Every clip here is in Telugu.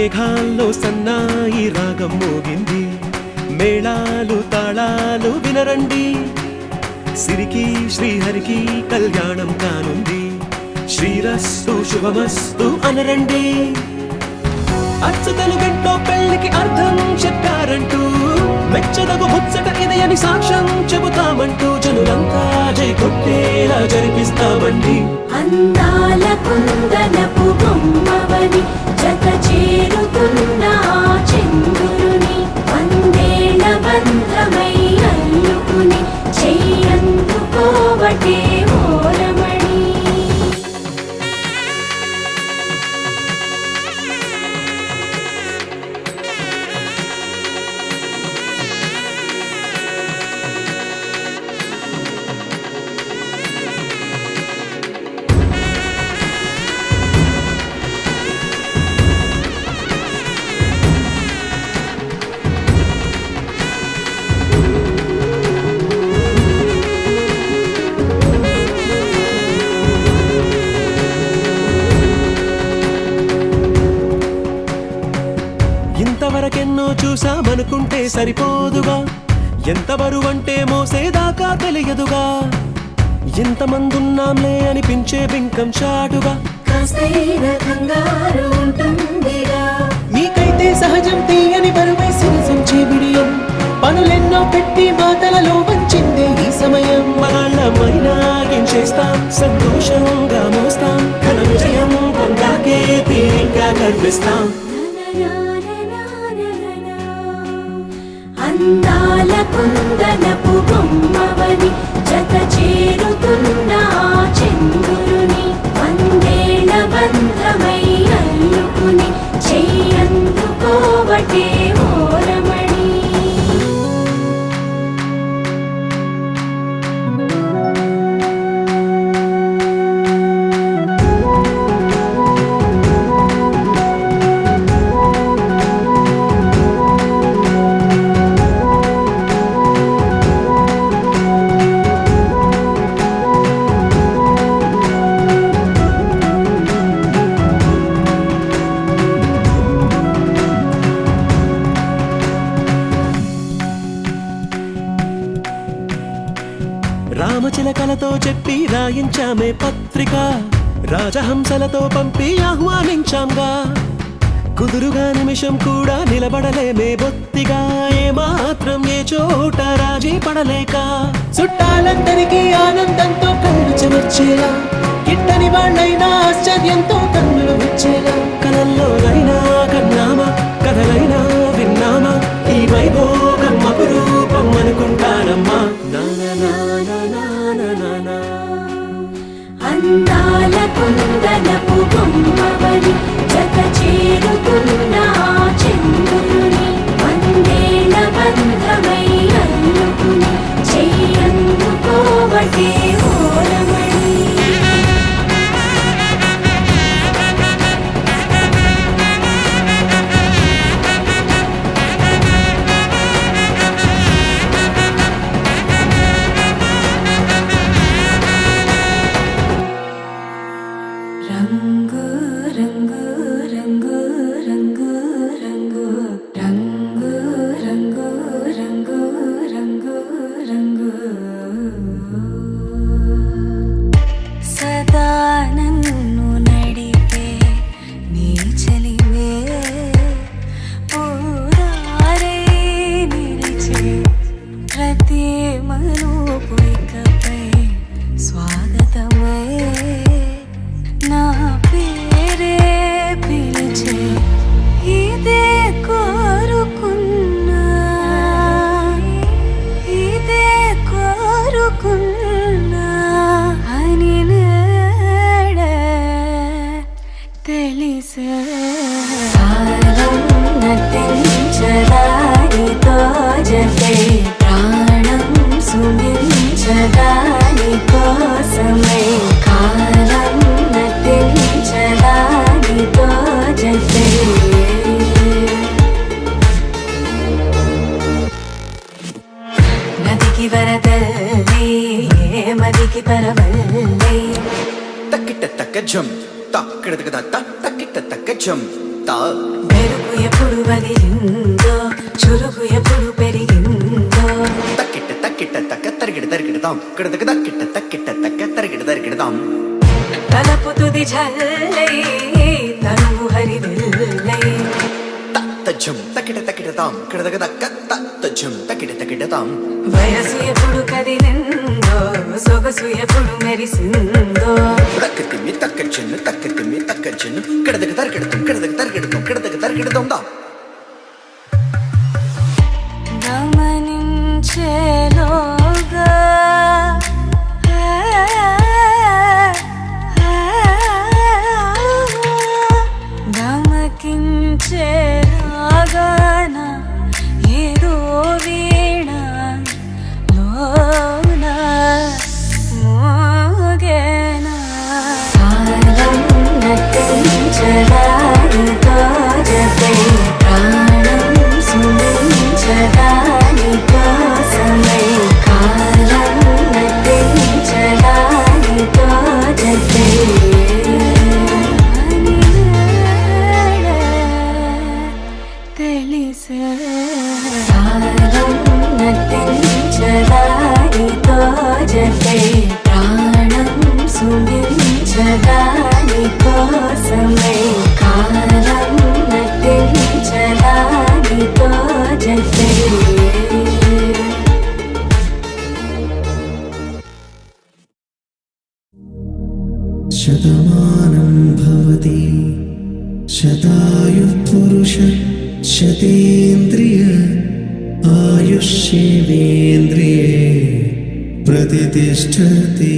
మేఘాల్లో సన్నాయి రాగం మోగింది, మేళాలు తాళాలు వినరండి, సిరికి శ్రీహరికి కళ్యాణం కానుంది, శ్రీరస్తు శుభమస్తు అనరండి. అచ్చతలు గంటో పెళ్లికి అర్థం చెప్పారంటూ, మెచ్చదగు ముచ్చట ఇది అని సాక్ష్యం చెబుతామంటూ, జనులంతా జై కొట్టేలా జరిపిస్తామండి. అందాల కుందనపు బొమ్మవని జత చేరుతున్న చంద్రుని, వందేళ్ల బంధమై అల్లుకుని చెయ్యందుకోవటే ఓరమణి. ఇంతవరకెన్నో చూసామనుకుంటే సరిపోదుగా, ఎంత బరువంటే మోసేదాకా తెలియదుగా, ఇంతమందున్నాంలే అనిపించే బింకం చాటుగా, కాస్తైన కంగారు ఉంటుందిగా. మీకైతే సహజం తీయని బరువై సిరసించే బిడియం, పనులెన్నో పెట్టి మాటలలో వంచిందే ఈ సమయం. మనాళ్ళమైనా ఏం చేస్తాం, సంతోషంగా మోస్తాం, ఘన విజయం పొందాకే తీరిగ్గా కనిపిస్తాం. అందాల కుందనపు బొమ్మవని జత చేరుతున్న చంద్రుని, వందేళ్ల బంధమై అల్లుకుని చెయ్యందుకోవటే ఓరమణి. రామచిలకలతో చెప్పి రాయించామే పత్రిక, రాజహంసలతో పంపి ఆహ్వానించాంగా, కుదురుగా నిమిషం కూడా నిలబడలేమే బొత్తిగా, ఏమాత్రం ఏ చోట రాజీ పడలేక, చుట్టాలందరికీ ఆనందంతో కళ్ళు చెమర్చేలా, గిట్టని వాళ్ళైనా ఆశ్చర్యంతో కన్నులు వచ్చేలా, కలల్లోనైనా కన్నామా, కథలైనా విన్నామా, ఈ వైభోగం అపురూపం అనుకుంటానమ్మా. అందాల కుందనపు బొమ్మవని జత చేరుతున్న చంద్రుని, వందేళ్ల బంధమై అల్లుకుని చెయ్యందుకోవటే ఓరమణి. రంగు రంగు రంగు రంగు రంగు రంగు రంగు రంగు రంగు రంగు సదా నన్ను నడిపే నీ చలివే, ఊరారే నిలిచే ప్రతి మలుపు ఇకపై స్వాగతమై, నా పేరే పిలిచే ఇదే కోరుకున్నా, ఇదే కోరుకున్నా అని నేడే తెలిసే. కాలం నటించదానితో జతే, ప్రాణం సుమించదాని కోసమై, కాలం నటించదానితో జతే. నదికి వరదల్లి మదికి పరవల్లి, తక్కిట తక్క జం తక్కిట తక్క తక్కిట తక్క జం తా మెరుపు ఎప్పుడు వదిలిందో చురుకు ఎప్పుడు పెరిగిందో తక్కిట్ట తక్కిట్ట తక్క తరిగిడ తరిగిడతాం కిడదక తక్కిట్ట తక్కిట్ట తక్క తరిగిడ తరిగిడతాం తలపు తుది జల్లై తనువు హరివిల్లై తజ్జం తక్కిట తక్కిడతాం కిడదక తక్క తజ్జం తక్కిట తక్కిడతాం వయసు ఎప్పుడు కదిలిందో సొగసు ఎప్పుడు మెరిసిందో తక్కతిమ్మి తక్కచ్చెన్ను తక్కతిమ్మి తక్కచ్చెన్ను కిడదక తరిగిడతాం కిడదక తరిగిడతాం కిడదక తరిగిడతాం దా గమనించేలోగా గమకించేలాగాన ఏదో వీణ లోన మోగేనా కాలం నటించడానితో జతే ప్రాణం సుమించడాని కోసమై కాలం నటించడానితో జతే తెలిసే కాలం నటించడానితో జతే ప్రాణం సుమించడాని కోసమై కాలం నటించడానితో జతే శతమానం భవతి శతాయుః పురుష శతేంద్రియ ఆయుష్యేవేంద్రియే ప్రతిష్టతి.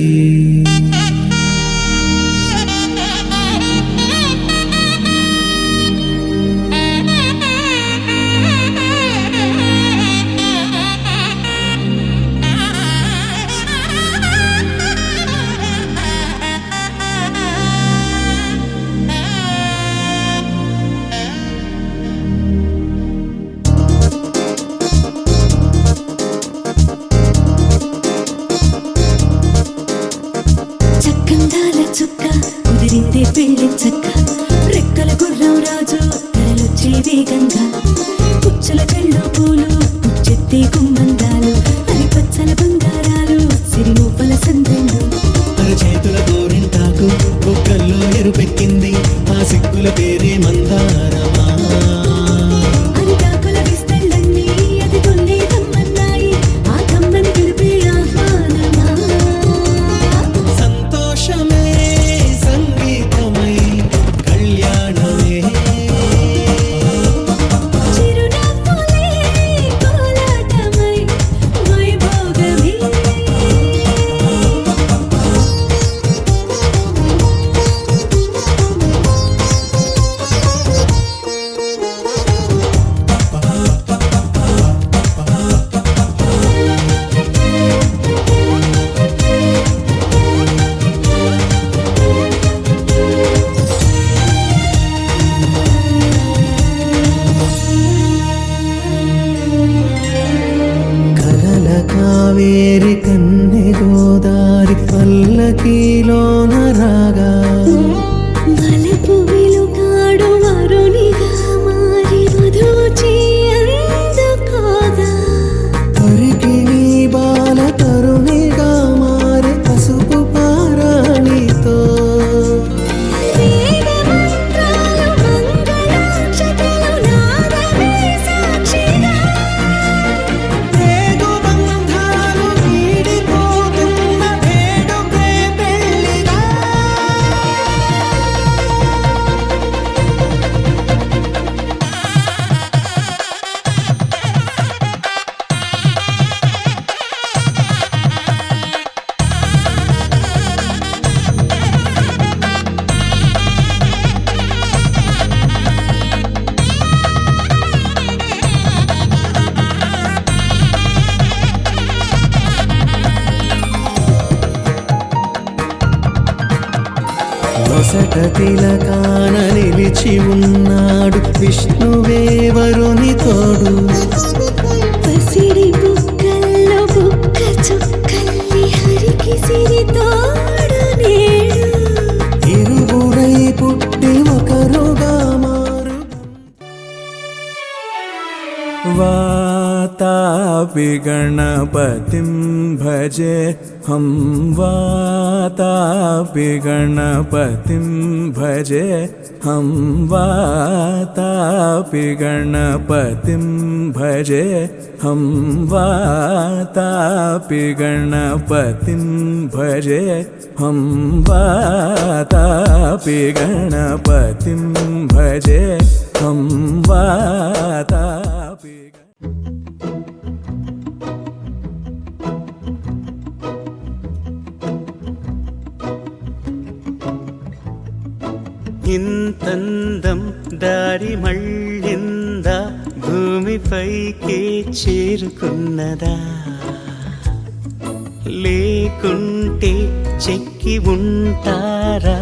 చక్కందాల చుక్క కుదిరిందే పెళ్లి చక్క రెక్కల గుర్రం రాజు తరలొచ్చే వేగంగా పుచ్చల చెళ్ళు పూలు పుచ్చెత్తే గుమ్మందాలు అని పచ్చల బంగారాలు సిరిమూపల సందెళ్ళు అరచేతుల గోరింటాకు బొక్కల్లో ఎరుపెక్కింది ఆ సిగ్గుల పేరే మందారమా. అరిటాకుల విస్తళ్ళన్నీ అది కొన్నే కమ్మన్నాయి ఆ కమ్మని పిలిపే ఆహ్వానమా సంతోషమే సంగీతమై కళ్యాణమే చిరునవ్వులే కోలాటమై వైభోగమే కలల కావేరి కన్నె గోదారి పల్లకీలోన రాగా వలపు వెలుగాడు వరునిగా మారి వధూచి అందుకోగా తరికి నీ బాల తరుణిగా మారే పసుపు పారాణితో వేద మంత్రాలు మంగళాక్షతలు నాదమే సాక్షిగా రేగు బంధాలు వీడిపోతున్న వేడుకే పెళ్లిగా. నొసట తిలకాన నిలిచి ఉన్నాడు విష్ణువే వరుని తోడు. పసిడి బుక్కల్లో బుక్క చుక్కల్లి హరికి సిరి తోడు నేడు ఇరువురై పుట్టి ఒకరుగా మారు गणपतिं भजे हम वातापि गणपतिं भजे हम वातापि गणपतिं भजे हम वातापि गणपतिं भजे हम वातापि गणपतिं भजे हम वातापि ఇంతందం దారి మళ్ళిందా భూమిపైకే చేరుకున్నదా లేకుంటే చెక్కి ఉంటారా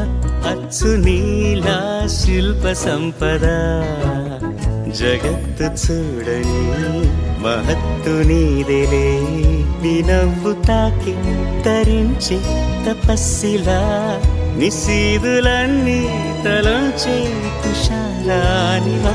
అచ్చు నీలా శిల్ప సంపద జగత్తు చూడని మహత్తు నీదేలే నీ నవ్వు తాకి తరించి తపస్సిలా నిశీదులన్నీ తలంచే తుషారానివా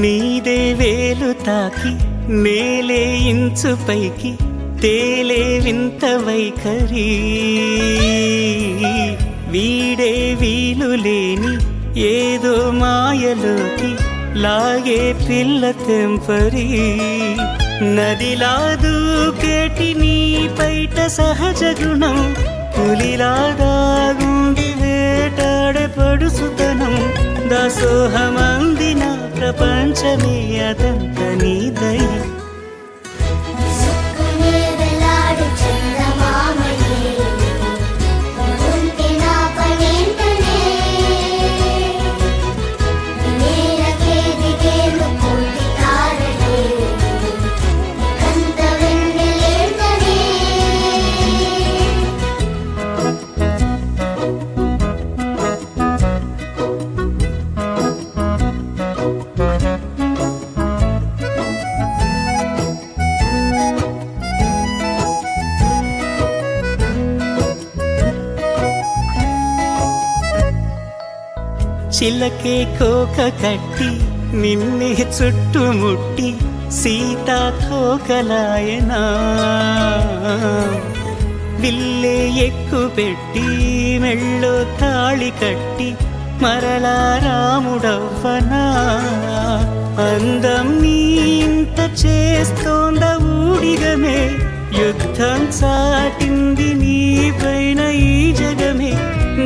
నీదే వేలు తాకి నేలే ఇంచు పైకి తేలే వింత వైఖరి వీడే వీలు లేని ఏదో మాయలోకి లాగే పిల్ల తెంపరి నదిలా దూకేటి నీ పైట సహజ గుణం పులిలా దాగుండి వేటాడే పడుసుతనం దాసోహమందిన ప్రపంచమే అదంత నీదై చిలకే కోక కట్టి నిన్నే చుట్టుముట్టి సీతాకోకలాయనా విల్లే ఎక్కు పెట్టి మెళ్ళో తాళి కట్టి మరలా రాముడవ్వనా అందం నీ ఇంత చేస్తోంద ఊడిగమే యుద్ధం చాటింది నీ పైన ఈ జగమే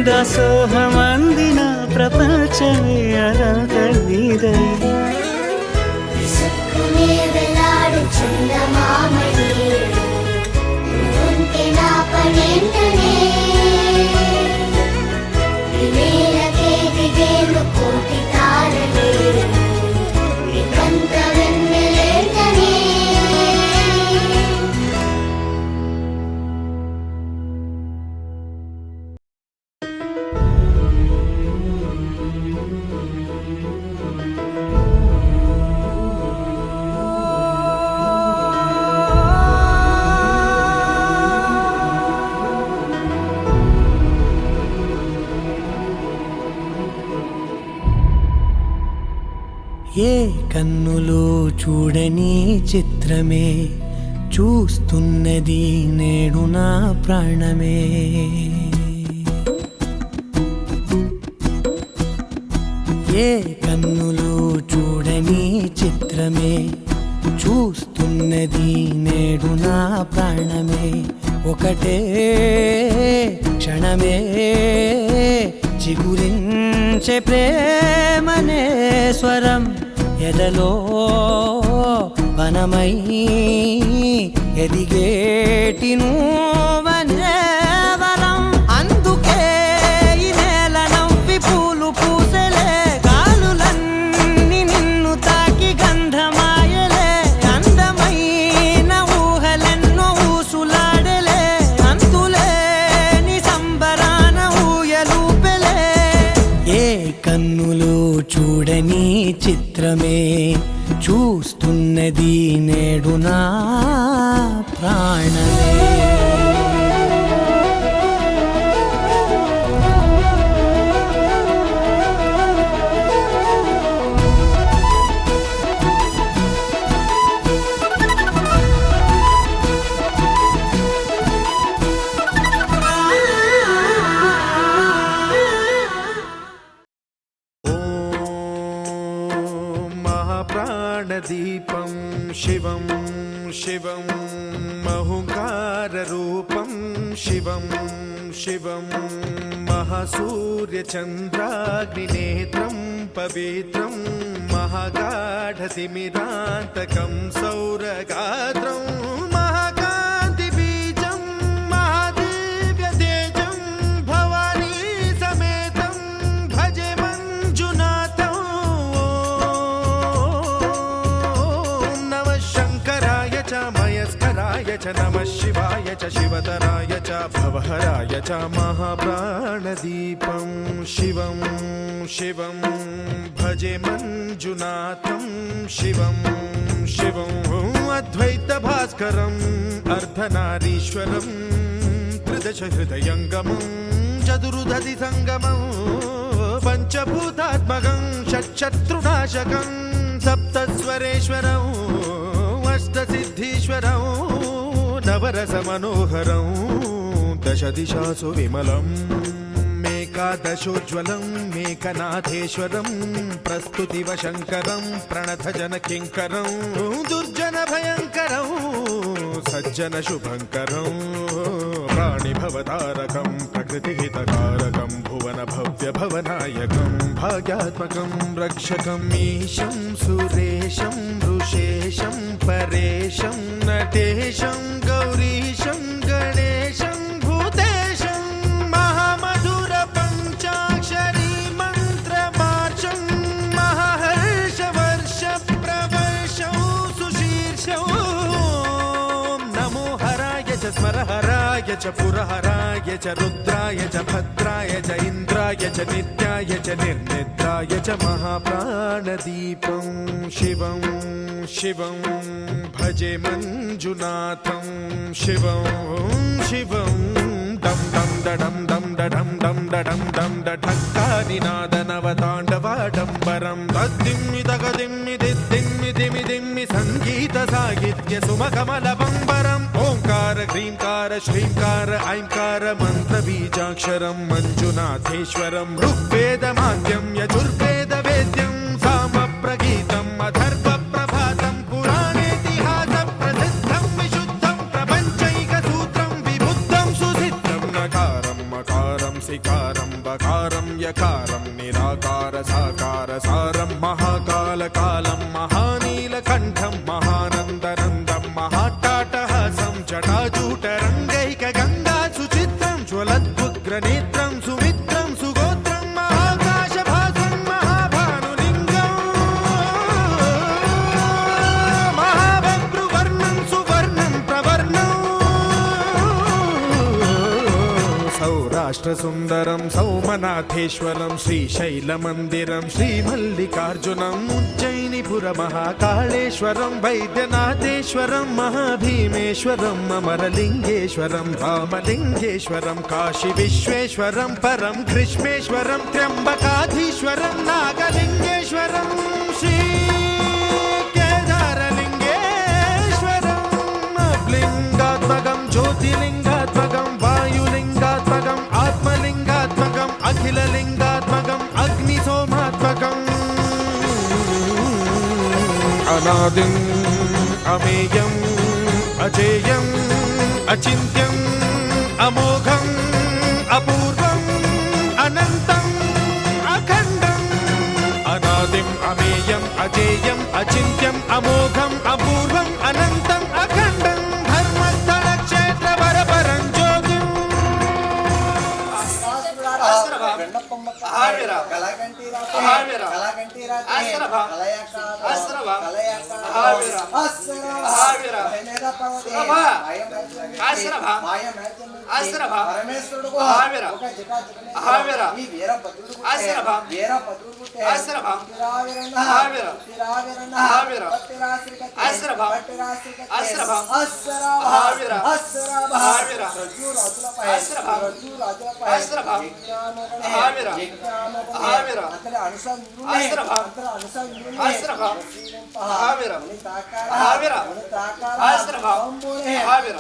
దాసోహమందిన ప్రపంచమే అదంత నీదై ఏ కన్నులో చూడని చిత్రమే చూస్తున్నది నేడు నా ప్రాణమే ఏ కన్నులో చూడని చిత్రమే చూస్తున్నది నేడు నా ప్రాణమే ఒకటే క్షణమే చిగురించే ప్రేమనే స్వరం ఎదలో వనమై ఎదిగేటి నువ్వనే వరం అందుకే కన్నులు చూడని చిత్రమే చూస్తున్నది నేడు నా ప్రాణమే. ప్రాణదీపం శివం శివం మహుంకారరూపం శివం శివం మహాసూర్యచంద్రాగ్నినేత్రం పవిత్రం మహాగాఢతిమిరాంతకం సౌరగాత్రం మహాకాంతిబీజం మహాదివ్యతేజం భవానీ సమేతం భజే మంజునాథం. మయస్కరాయ చ నమః శివాయ చ శివతరాయ చ భవహరాయ చ మహాప్రాణదీపం శివం శివం భజే మంజునాథం శివం శివం అద్వైత భాస్కరం అర్ధనారీశ్వరం త్రిదశ హృదయంగమం చతురుదధి సంగమం పంచభూతాత్మకం షట్శత్రునాశకం సప్తస్వరేశ్వరం అష్టసిద్ధీశ్వరం నవరస మనోహరం దశ దిశాసు విమలం మేకాదశోజ్వలం మేకనాథేశ్వరం ప్రస్తుతివ శంకరం ప్రణత జన కింకరం దుర్జన భయంకరం సజ్జన శుభంకరం ప్రాణిభవతారకం ప్రకృతిహితకారకం భువన భవ్య భవనాయకం భాగ్యాత్మకం రక్షకం ఈశం సురేశం ఋషేశం పరేశం నటేశం గౌరీశం గణేశం భూతేశం మహామధుర పంచాక్షరీ మంత్రమార్షం మహాహర్షవర్ష ప్రవర్షం సుశీర్షం నమో హరాయ చ స్మరహరాయ చ పురహరాయ చ రుద్రాయ చ భద్రాయ చ ఇంద్రాయ చ నిత్యాయ చ నిర్నిద్రాయ చ మహాప్రాణదీపం శివం శివం భజే మంజునాథం శివం శివం డం డం డడం డం డడం డం డడం డం ఢక్కానినాదనవతాండవాడంబరం తద్దిమ్మి తగదిమ్మి దిద్దిమ్మి దిమి దిమ్మి సంగీత సాహిత్య సుమకమల బంబరం ఓంకార హ్రీంకార శ్రీంకార ఐంకార మంత్ర బీజాక్షరం మంజునాథేశ్వరం ఋగ్వేద మాద్యం యజుర్వేద వేద్యం సామ ప్రగీతం అథర్వ ప్రభాతం పురాణేతిహాస ప్రసిద్ధం విశుద్ధం ప్రపంచైక సూత్రం విబుద్ధం సుసిద్ధం నకారం మకారం సికారం బకారం యకారం నిరాకార సాకార సారం మహాకాల కాలం మహానీలకంఠం మహానందనందం మహాటాటహాసం జటాజూటరంగైక గంగా సుచిత్రం జ్వలద్భుగ్రనేత్రం సుమిత్రం సుగోత్రం మహాకాశభాసం మహాభానులింగం మహాభద్రువర్ణం సువర్ణం ప్రవర్ణం సౌరాష్ట్ర సుందరం సౌమనాథేశ్వరం శ్రీశైలమందిరం శ్రీమల్లికార్జునం ఉజ్జయినిపుర మహాకాళేశ్వరం వైద్యనాథేశ్వరం మహాభీమేశ్వరం అమరలింగేశ్వరం రామలింగేశ్వరం కాశీ విశ్వేశ్వరం పరం కృష్ణేశ్వరం త్ర్యంబకాధీశ్వరం నాగలింగేశ్వరం శ్రీ కేదారలింగేశ్వరం లింగాత్మకం జ్యోతిలింగాత్మకం వాయులింగాత్మకం ఆత్మలింగాత్మకం అఖిలలింగాత్మకం అగ్నిసోమాత్మకం అనాదిం అమేయం అజేయం అచింత్యం అమోఘం అపూర్వం అనంతం అఖండం అనాదిం అమేయం అజేయం అచింత్యం అమోఘం అపూర్వం అనంతం అఖండం ధర్మస్థల క్షేత్ర వరపరం జ్యోతిం మాయ ఆశ్రభ పరమేశ్వరుడుకు ఆవిర ఒక జటాజుటనే ఆవిర ఈ వీరభద్రుడు ఆశ్రభ వీరభద్రుడు ఆశ్రభ తిరావిరణ ఆవిర తిరావిరణ ఆవిర పట్టిరాశ్రికతే ఆశ్రభ పట్టిరాశ్రికతే ఆశ్రభ అస్సరాభ ఆవిర అస్సరాభ ఆవిర రజ్జు రాజులపై ఆశ్రభ రజ్జు రాజులపై ఆశ్రభ యజ్ఞానోపనే ఆవిర యజ్ఞానోపనే ఆవిర అతని అనుసంధునే ఆశ్రభ అతని అనుసంధునే ఆశ్రభ ఆవిర ఆవిర తాకార ఆవిర తాకార ఆశ్రభ అంబునే ఆవిర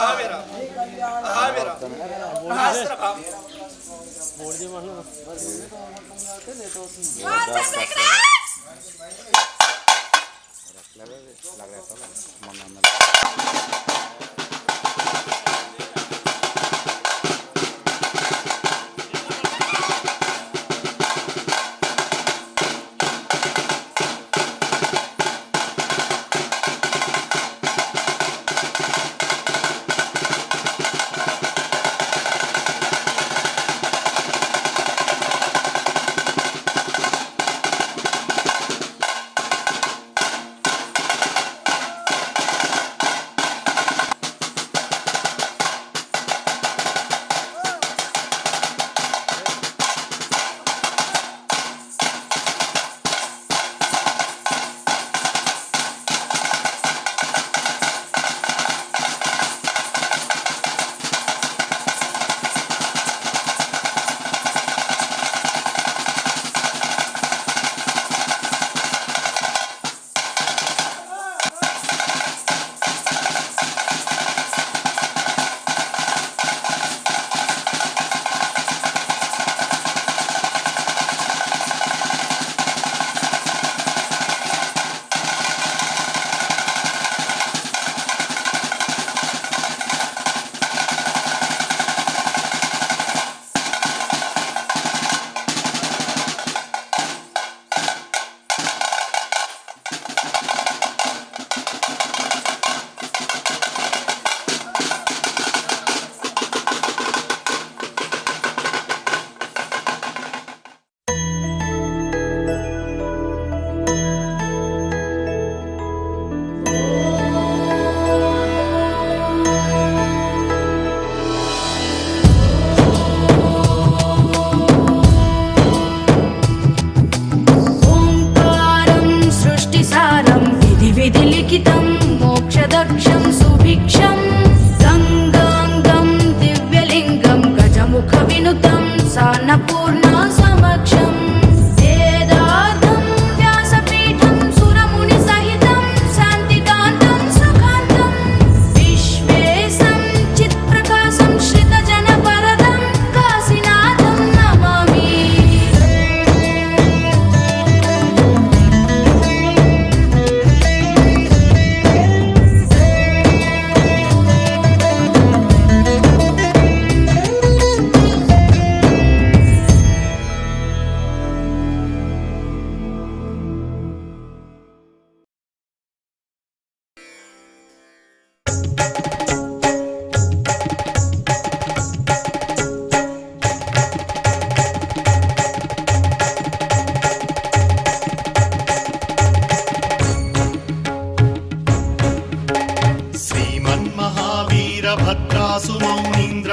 ఆవిర శ్రీ కళ్యాణ ఆవిర ఆశ్రభ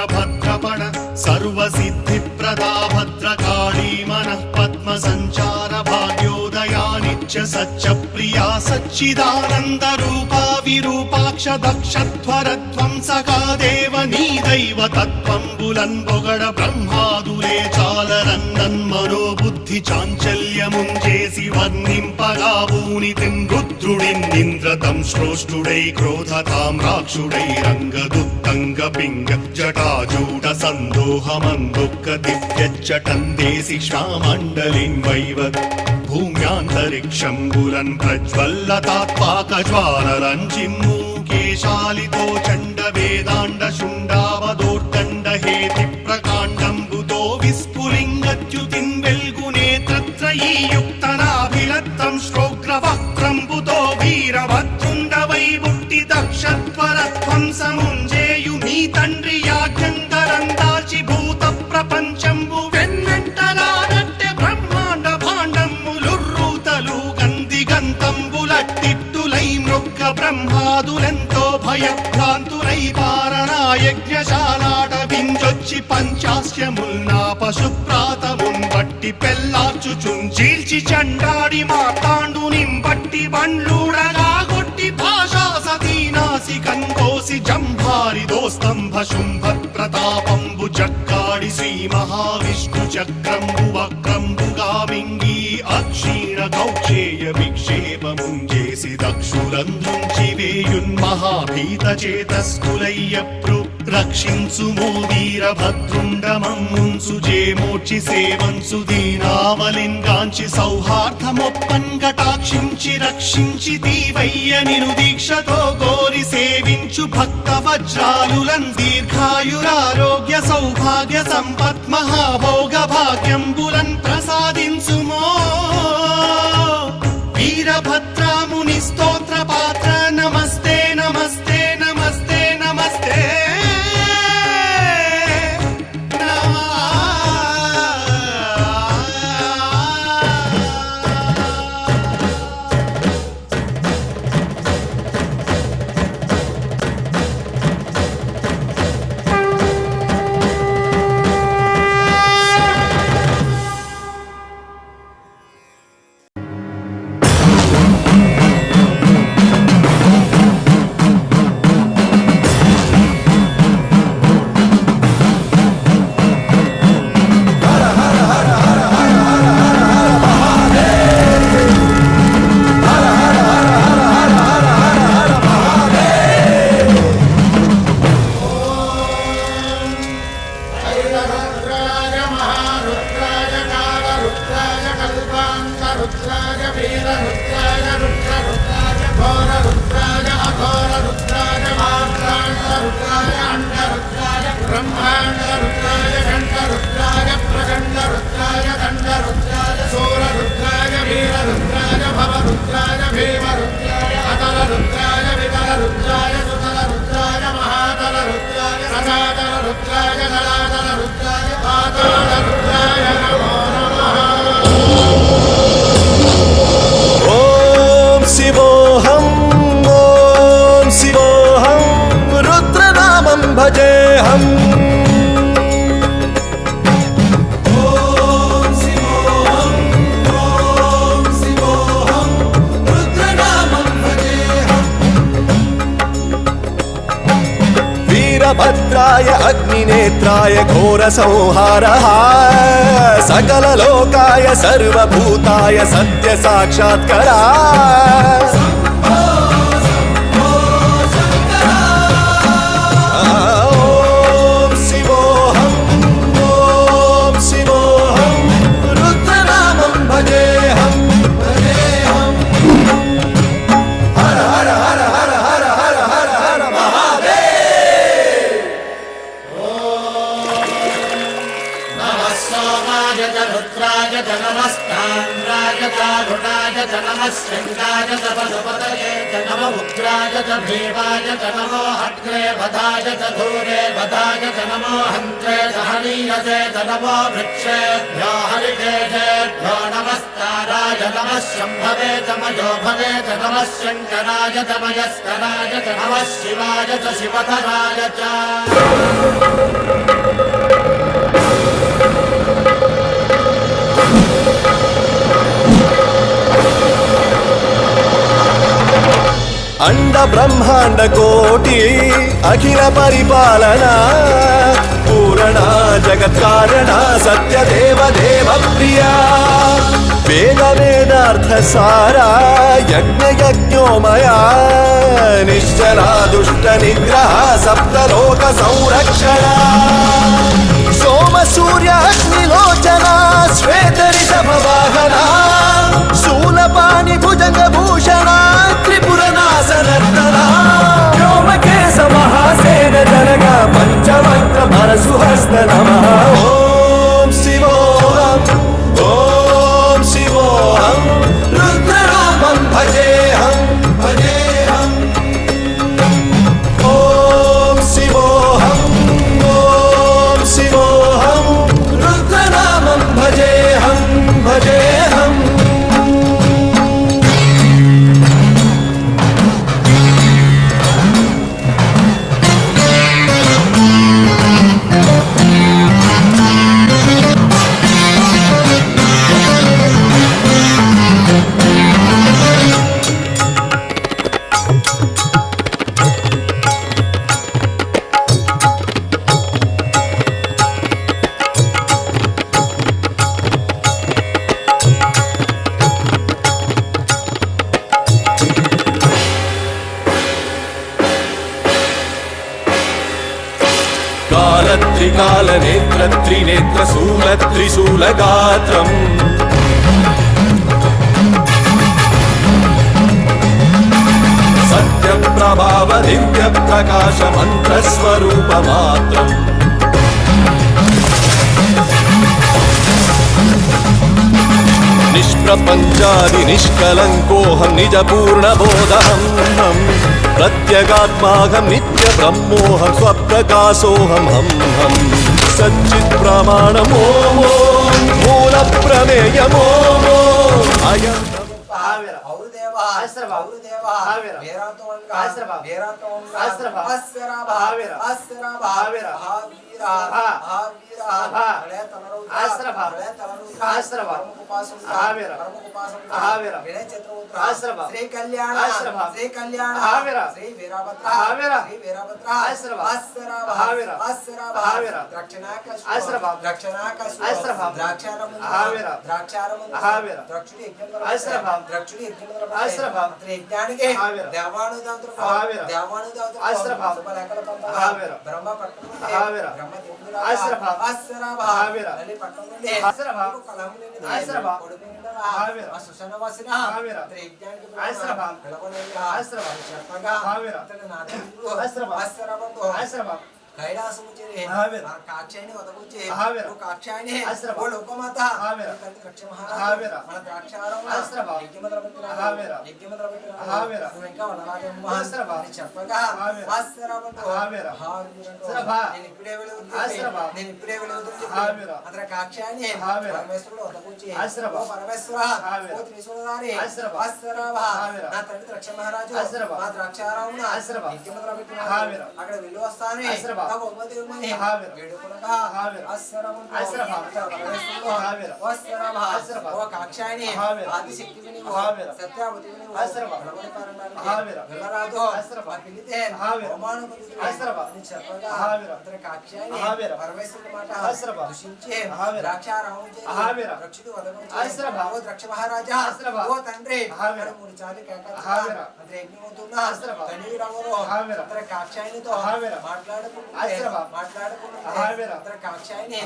भद्रपण सर्वसिद्धिप्रदा भद्रकाली मनः पद्मसञ्चार भाग्योदयानिच्च सच्चप्रिया सच्चिदानन्दरूपा विरूपाक्ष दक्षध्वरध्वंसका देव नीदैव तत्त्वम्बुलन् పొగడ బ్రహ్మాదులే చాలరన్నన్మనో బుద్ధి చాంచల్యముంజేసి వర్ణింపగా భూనితిం రుద్రుడిన్నింద్రతం శ్రోష్ఠుడై క్రోధతాం రాక్షుడై రంగదుత్తంగ పింగ జటాజూట సందోహమందుఃఖ దివ్యచ్చటందేసి శ్యామండలిం వైవత్ భూమ్యాంతరిక్షంబులన్ ప్రజ్వల్లతాత్పాకజ్వాలరంజిమ్మూ కేశాలితో చండ వేదాండ శుండావదోర్దండ హేతి ప్రకాండంబుతో విస్ఫులింగచ్యుతిన్ వెల్గునేత్రత్రయీయుక్తనాభిలత్తం శ్రోగ్రవక్త్రంబుతో వీరభద్రుండవై బుట్టి దక్షత్వరధ్వంసముంజేయు మీ తండ్రి యాజ్ఞంగరం దాల్చి భూత ప్రపంచంబు వెన్నెంటలానట్టె బ్రహ్మాండ భాండములుర్రూతలు గందిగంతంబులట్టిట్టులై మృగ్గ బ్రహ్మాదులెంతో భయభ్రాంతులై పారనా యజ్ఞశాలాట వింజొచ్చి పంచాస్యముల్నా పశుప్రాతమున్ బట్టి పెల్లార్చుచున్ చీల్చి చండాడి మాతాండు నింబట్టి బండ్లూడగా గొట్టి భాషా సతీనాసి కంకోసి జంభారి దోస్తంభ శుంభ ప్రతాపంబు జక్కాడి శ్రీ మహావిష్ణు చక్రంబు వక్రంబుగా మింగి అక్షీణ కౌక్షేయ విక్షేపముంజేసి దక్షులందుంచి వేయున్మహాభీత చేతస్కులయ్యప్రు రక్షించుము వీరభద్రుండమమ్ముంసు జేమోర్చి సేవంసు దీనావలింగాంచి సౌహార్దమొప్పన్ కటాక్షించి రక్షించి దీవయ్య నిను దీక్షతో కోరి సేవించు భక్త వజ్రాలులన్ దీర్ఘాయురారోగ్య సౌభాగ్య సంపత్ మహాభోగ భాగ్యంబులన్ ప్రసాదించుమో వీరభద్రాముని స్తోత్ర పాత్ర నమస్తే నమస్తే నమస్తే నమస్తే భజేహం వీరభద్రాయ అగ్నినేత్రాయ ఘోర సంహారః సకల లోకాయ సర్వభూతాయ సత్య సాక్షాత్కరా శంకాయ చ పశుపతయే చ నమ ఉగ్రాయ చ భీమాయ చ నమో హగ్రే వధాయ చ ధూరే వధాయ చ నమో హంత్రే చ హనీయసే చ నమో వృక్షేభ్యో హరికేశేభ్యో నమస్కారాయ నమః శంభవే చ మయోభవే చ నమః శంకరాయ చ మయస్కరాయ చ నమః శివాయ చ శివధరాయ చ అండ బ్రహ్మాండ కోటి అఖిల పరిపాలన పూరణ జగత్కారణ సత్యదేవ దేవ ప్రియా వేద వేదార్థ సారా యజ్ఞ యజ్ఞోమయా నిశ్చలా దుష్ట నిగ్రహ సప్తలోక సంరక్షణ సోమ సూర్య అగ్నిలోచన శ్వేత రిషభ వాహన శూలపాణి భుజంగ భూషణ త్రిపుర నాశనర్తన వ్యోమకేశ మహాసేన జనక పంచవక్ర పరశుహస్త నమః ఓం శివోహం ఓం శివోహం రుద్రరూపం భజేహం భజేహం ఓం శివోహం ఓం శివోహం రుద్రనామం భజేహం భజేహం నేత్ర శూల త్రిశూల గాత్రం సత్య ప్రభావ దివ్య ప్రకాశ మంత్ర స్వరూప మాత్రం నిష్ప్రపంచాది నిష్కలంకోహం నిజ పూర్ణ బోధహం ప్రత్యగాత్మాహం నిత్య బ్రహ్మోహం స్వప్రకాశోహం హం హం సచ్చిత్ ప్రమాణమో మూల ప్రమేయమో అయం శ్రీ కళ్యాణ శ్రీ కళ్యాణ శ్రీ వీరభద్ర శ్రీ వీరభద్ర కైలాసము చేరి కాక్షాయని వదకొచ్చి కాక్షాయని ఓ లోకమాత కక్ష మహారాజ మన ద్రాక్షారం ఇంకా వనరాజమ్మ చెప్పగా నేను ఇప్పుడే వెళుతుంది అతర కాక్షాయని పరమేశ్వరుడు వదకొచ్చి ఓ పరమేశ్వర ఓ త్రిశూలధారి నా తండ్రి ద్రాక్ష మహారాజు మా ద్రాక్షారం అక్కడ వెళ్ళి వస్తాను ద్రాక్ష మహారాజా ఓ తండ్రి మూడు చాలి కాక్షాయనితో మాట్లాడుకుంటే కాక్షాయని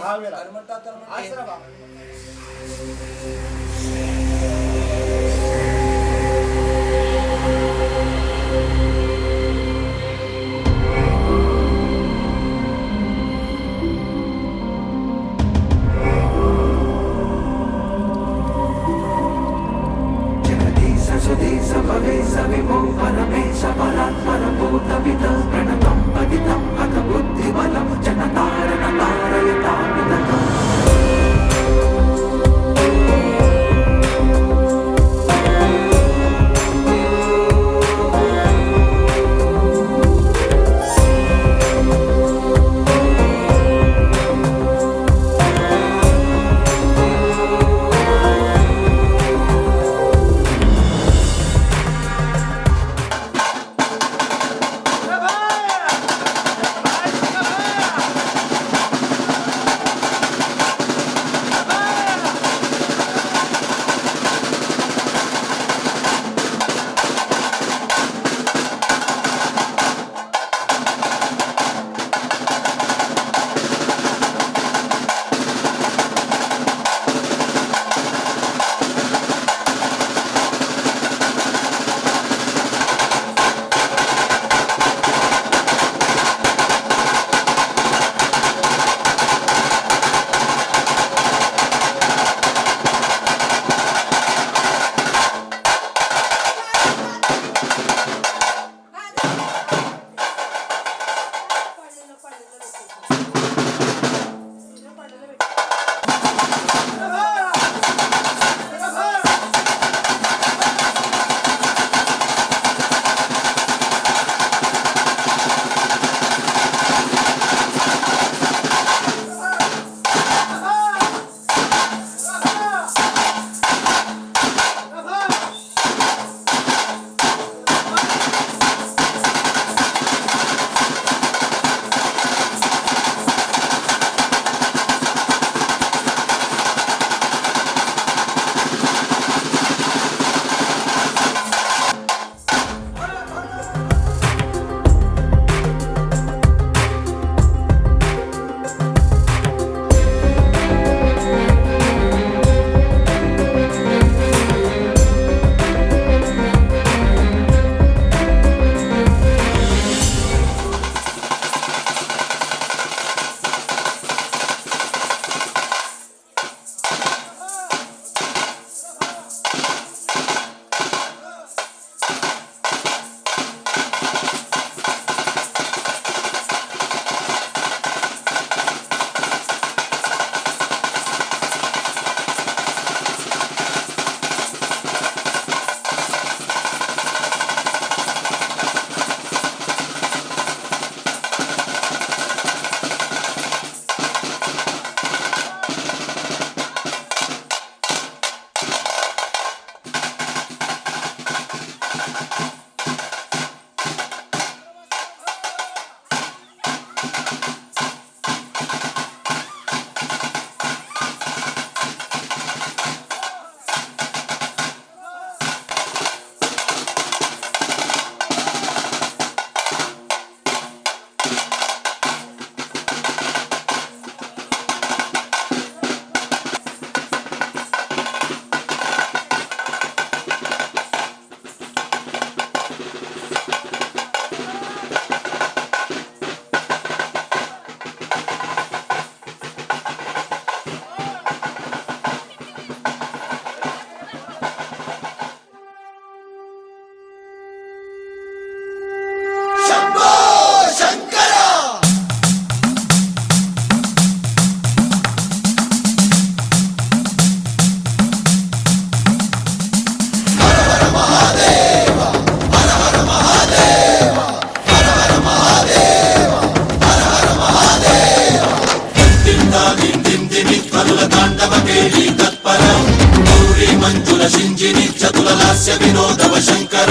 శింజిని చతుల లాస్య వినోదవ శంకర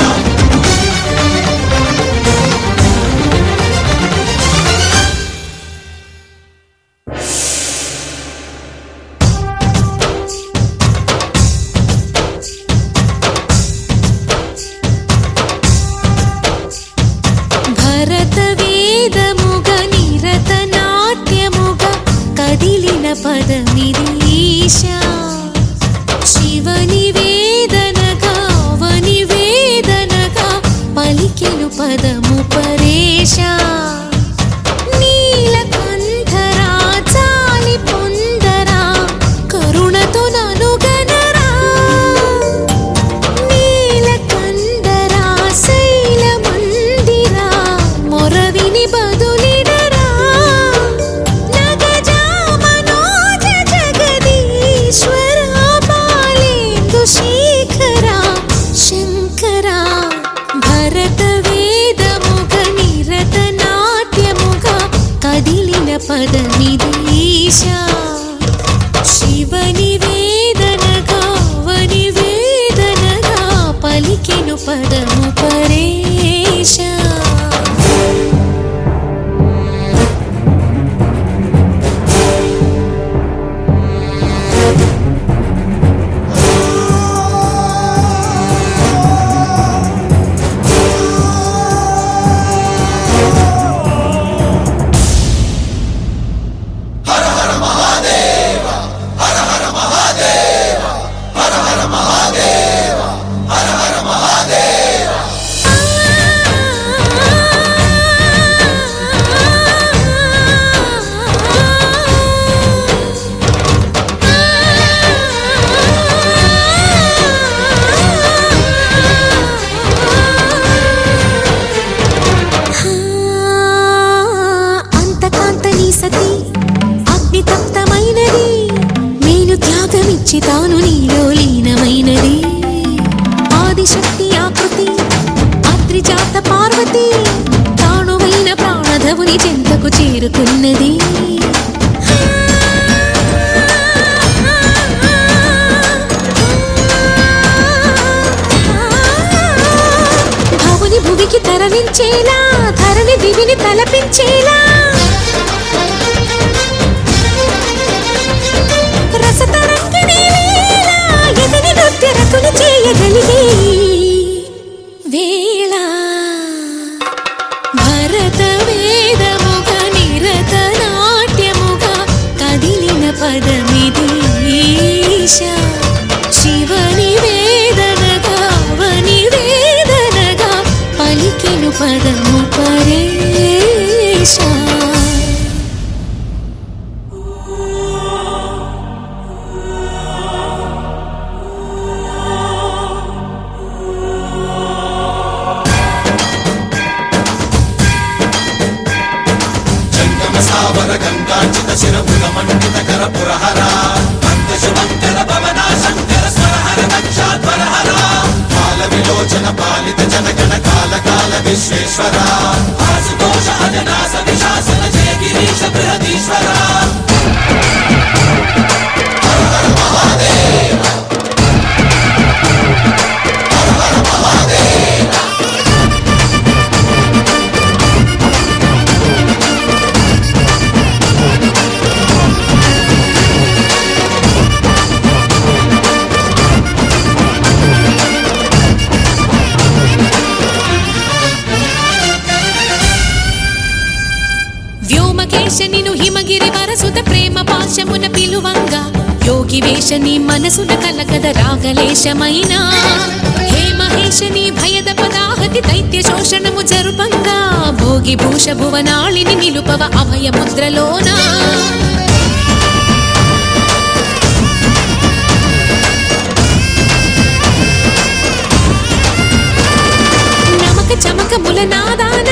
భరతవేదముగ నిరత నాట్యముగ కదిలిన పదమిది ఈశా శివని వేదనగా అవని వేదనగా పలికెను పదము పరేశా నీలకంఠరా చాలి పొందరా కరుణతో ననుగనరా నీలకంఠరా శైల మందిరా మొరవిని బదులిడరా నగజా మనోజ జగదీశ్వరా బాలేందు శేఖరా శంకరా భరత వేదముగ నిరత నాట్యముగ కదిలిన పదమిది ఈశా శివని వేదనగా అవని వేదనగా పలికెను పదము పరేశా అంతకాంతని సతి అగ్నితప్తమైనది నేను త్యాగమిచ్చి తాను నీలో లీనమైనది ఆదిశక్తి ఆకృతి అత్రిజాత పార్వతి తానువైన ప్రాణధవుని చెంతకు చేరుకున్నది భవుని భువికి తరలించేలా ధరణి దివిని తలపించేలా రసతరంగిణి వేళ ఎదిని నృత్య రతులు చేయగలిగే వేళ భరత వేదముగ నిరత నాట్యముగ కదిలిన పదమిది ఈశా శివని వేదనగా అవని వేదనగా పలికెను పదము పరేశా సావర గంగాంచిత శిరపుర మండిత కర పురహర అంతశుమంకర భవనా శంకర స్వరహర దక్షాధ్వరహర కాల విలోచన పాలిత జనగణ కాల కాల విశ్వేశ్వర ఆశుతోష అజనాస విశాసన జయ గిరీశ బృహదీశ్వర హర హర మహాదేవ హర హర మహాదేవ వ్యోమకేశనిను హిమగిరి వరసుత ప్రేమ పాశమున పిలువంగా యోగి వేషని మనసున కలగద రాగలేశమైన హే మహేశని భయద పదాహతి దైత్య శోషణము జరుపంగా భోగి భూష భువనాళిని నిలుపవ అభయ ముద్రలోన నమక చమకముల నాదాన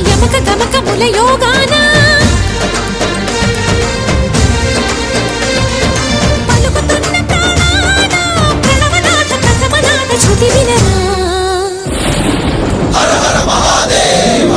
యమక గమకముల యోగాన పలుకుతున్న ప్రాణాన ప్రణవనాథ ప్రథమనాథ శృతి వినరా హర హర మహాదేవ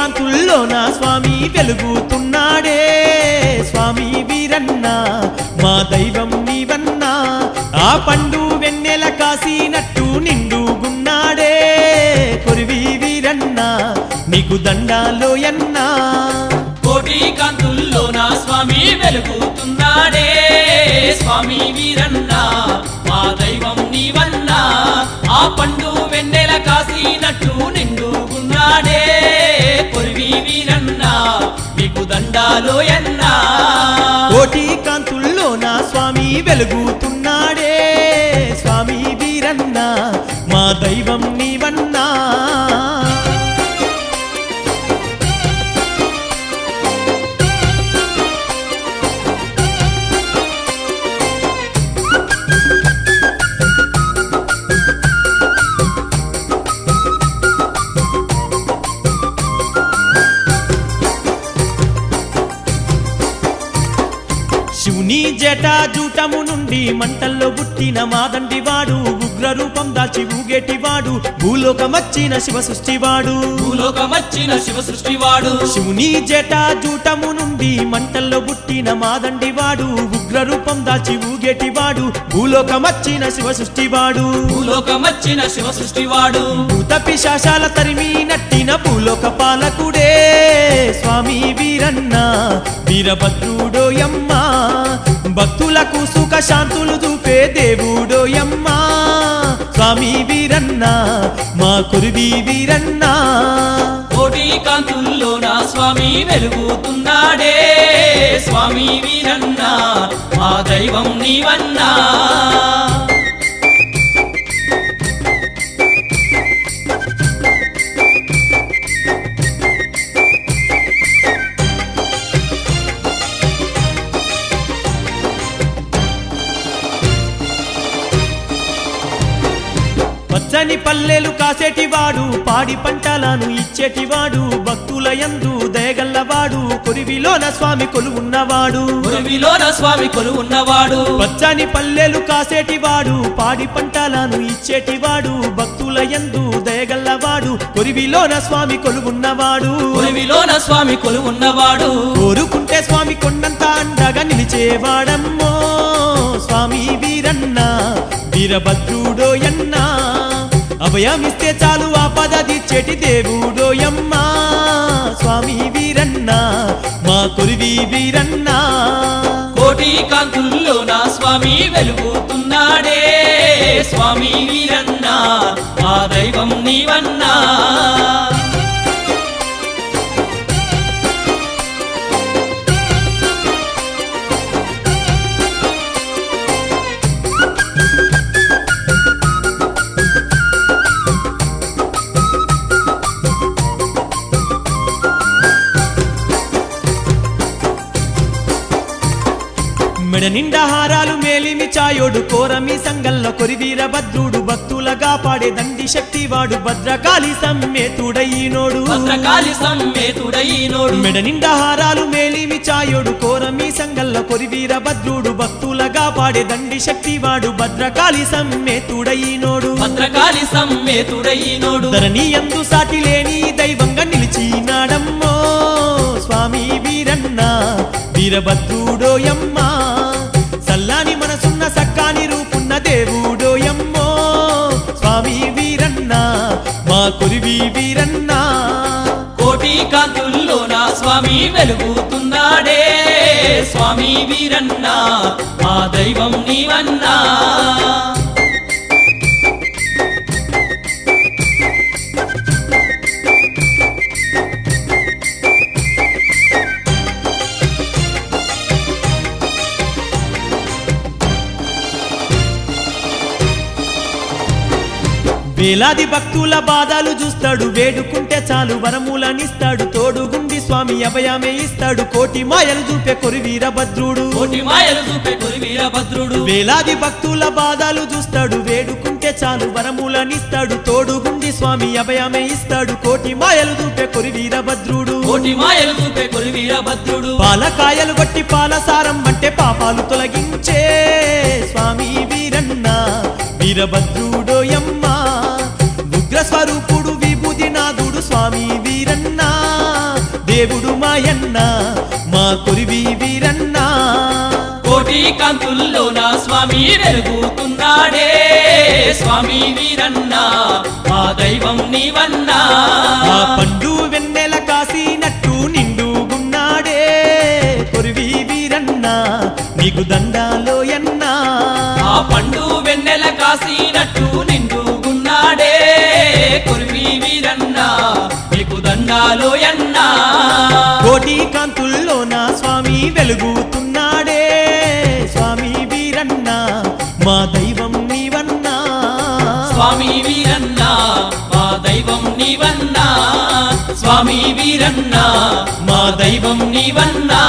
కాంతుల్లోన స్వామి వెలుగుతున్నాడే స్వామి వీరన్న మా దైవం నీవన్నా ఆ పండు వెన్నెల కాసినట్టు నిండుగున్నాడే కొరివి వీరన్న నీకు దండాలోయన్నా కోటి కాంతుల్లోన స్వామి వెలుగుతున్నాడే స్వామి వీరన్న మా దైవం నీవన్నా ఆ పండు వెన్నెల కాసినట్టు నిండుగున్నాడే కొరివి వీరన్న నీకు దండాలోయన్నా కోటి కాంతుల్లోన స్వామి వెలుగుతున్నాడే స్వామి వీరన్న మా దైవం నీవన్నా శివుని జటా జూటము నుండి మంటల్లో పుట్టిన మాదండివాడు ఉగ్ర రూపం దాల్చి ఊగేటివాడు భూలోకమచ్చిన శివ సృష్టివాడు భూలోకమచ్చిన శివ సృష్టివాడు శివుని జటా జూటము నుండి మంటల్లో పుట్టిన మాదండివాడు ఉగ్ర రూపం దాల్చి ఊగేటివాడు భూలోకమచ్చిన శివ సృష్టివాడు భూలోకమచ్చిన శివ సృష్టివాడు భూత పిశాచాల తరిమి నట్టిన భూలోక పాలకుడే స్వామి వీరన్న వీరభద్రుడోయమ్మా భక్తులకు సుఖ శాంతులు చూపే దేవుడోయమ్మా స్వామి వీరన్న మా కురివి వీరన్న కోటి కాంతుల్లోన స్వామి వెలుగుతున్నాడే స్వామి వీరన్న మా దైవం నీవన్నా పచ్చని పల్లెలు కాసేటివాడు పాడి పంటలను ఇచ్చేటివాడు భక్తుల యందు దయగల్లవాడు కొరివిలోన స్వామి కొలువున్నవాడు కొరివిలోన స్వామి కొలువున్నవాడు పచ్చని పల్లెలు కాసేటివాడు పాడి పంటలను ఇచ్చేటివాడు భక్తుల యందు దయగల్లవాడు కొరివిలోన స్వామి కొలువున్నవాడు కొరివిలోన స్వామి కొలువున్నవాడు కోరుకుంటే స్వామి కొండంత అండగా నిలిచేవాడమ్మో స్వామి వీరన్న వీరభద్రుడోయన్నా అభయమిస్తే చాలు ఆపద తీర్చేటి దేవుడోయమ్మా స్వామి వీరన్న మా కొరివి వీరన్న కోటి కాంతుల్లోన స్వామి వెలుగుతున్నాడే స్వామి వీరన్న మా దైవం నీవన్నా మెడ నిండా హారాలు మేలిమి చాయోడు కోరమి సంగల్ల కొరివీరభద్రుడు భక్తులగా పాడే దండి శక్తివాడు భద్రకాళి సమ్మేతుడైనోడు భద్రకాళి సమ్మేతుడైనోడు మెడ నిండా హారాలు మేలిమి చాయోడు కోరమి సంగల్ల కొరివీరభద్రుడు భక్తులగా పాడే దండి శక్తివాడు భద్రకాళి సమ్మేతుడైనోడు భద్రకాళి సమ్మేతుడైనోడు ధరణి యందు సాటి లేని దైవంగా నిలిచినాడమ్మో స్వామి వీరన్న వీరభద్రుడోయమ్మా సల్లాని మనసున్న సక్కాని రూపున్న దేవుడోయమ్మో స్వామి వీరన్న మా కురివి వీరన్న కోటి కాంతుల్లోన స్వామి వెలుగుతున్నాడే స్వామి వీరన్న మా దైవం నీవన్నా వేలాది భక్తుల బాధలు చూస్తాడు వేడుకుంటే చాలు వరములనిస్తాడు తోడుగుండి స్వామి అభయమే ఇస్తాడు కోటి మాయలు చూపే కొరివీరభద్రుడు కోటి మాయలు చూపే కొరివీరభద్రుడు వేలాది భక్తుల బాధలు చూస్తాడు వేడుకుంటే చాలు వరములనిస్తాడు తోడుగుండి స్వామి అభయమే ఇస్తాడు కోటి మాయలు చూపే కొరివీరభద్రుడు కోటి మాయలు చూపే కొరివీరభద్రుడు పాలకాయలు బట్టి పాలసారం అంటే పాపాలు తొలగించే స్వామి వీరన్న వీరభద్రుడోయమ్మా ఉగ్ర స్వరూపుడు విభూతినాథుడు స్వామి వీరన్న దేవుడు మాయన్న మా కొరివి వీరన్న కోటి కాంతుల్లోన స్వామి వెలుగుతున్నాడే స్వామి వీరన్న మా దైవం నీవన్నా ఆ పండు వెన్నెల కాసినట్టు నిండుగున్నాడే కొరివి వీరన్న నీకు దండాలోయన్నా ఆ పండు వెన్నెల కాసినట్టు నిండుగున్నాడే కొరివి వీరన్న నీకు దండాలోయన్నా కోటి కాంతుల్లోన స్వామి వెలుగుతున్నాడే స్వామి వీరన్న మా దైవం నీవన్నా స్వామి వీరన్న మా దైవం నీవన్నా స్వామి వీరన్న మా దైవం నీవన్నా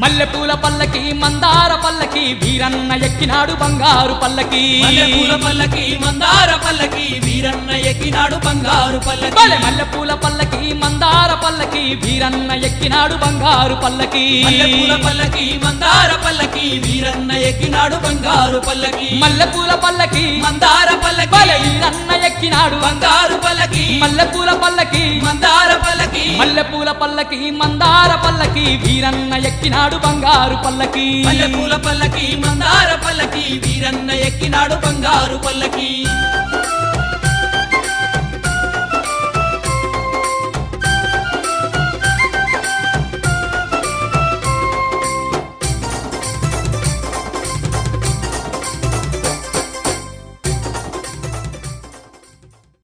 మల్లెపూల పల్లకి మందార పల్లకి వీరన్న ఎక్కినాడు బంగారు పల్లకి మల్లెపూల పల్లకి మందార పల్లకి వీరన్న ఎక్కినాడు బంగారు పల్లకి మల్లెపూల పల్లకి మందార పల్లకి వీరన్న ఎక్కినాడు బంగారు పల్లకి మల్లెపూల పల్లకి మందార పల్లకి వీరన్న ఎక్కినాడు బంగారు పల్లకి మల్లెపూల పల్లకి మందార పల్లకి వీరన్న ఎక్కినాడు బంగారు పల్లకి మల్లెపూల పల్లకి మందార పల్లకి మల్లెపూల పల్లకి మందార పల్లకి వీరన్న ఎక్కినాడు బంగారు పల్లకి మల్లెపూల పల్లకి మందార పల్లకి వీరన్న ఎక్కినాడు బంగారు పల్లకి